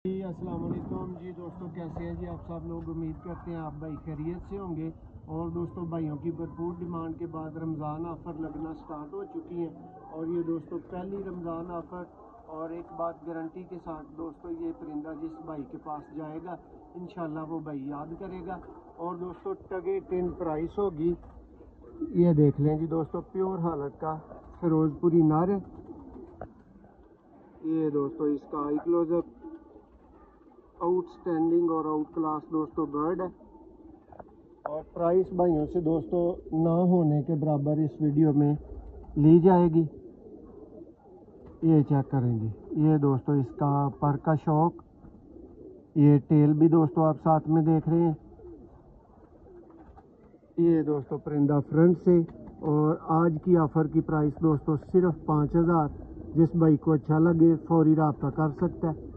जी अस्सलाम वालेकुम जी दोस्तों, कैसे हैं जी आप सब लोग। उम्मीद करते हैं आप भाई खैरियत से होंगे। और दोस्तों, भाइयों की भरपूर डिमांड के बाद रमज़ान ऑफ़र लगना स्टार्ट हो चुकी हैं। और ये दोस्तों पहली रमज़ान ऑफ़र, और एक बात गारंटी के साथ दोस्तों, ये परिंदा जिस भाई के पास जाएगा इंशाल्लाह वो भाई याद करेगा। और दोस्तों टगे टिन प्राइस होगी, ये देख लें जी दोस्तों, प्योर हालत का फिरोजपुरी नर है। ये दोस्तों इसका आई क्लोजअप आउटस्टैंडिंग और आउट क्लास दोस्तों बर्ड है। और प्राइस भाइयों से दोस्तों ना होने के बराबर इस वीडियो में ली जाएगी। ये चेक करें जी, ये दोस्तों इसका पर का शौक, ये टेल भी दोस्तों आप साथ में देख रहे हैं। ये दोस्तों परिंदा फ्रंट से। और आज की ऑफ़र की प्राइस दोस्तों सिर्फ 5000। जिस भाई को अच्छा लगे फौरी रब्ता कर सकता है।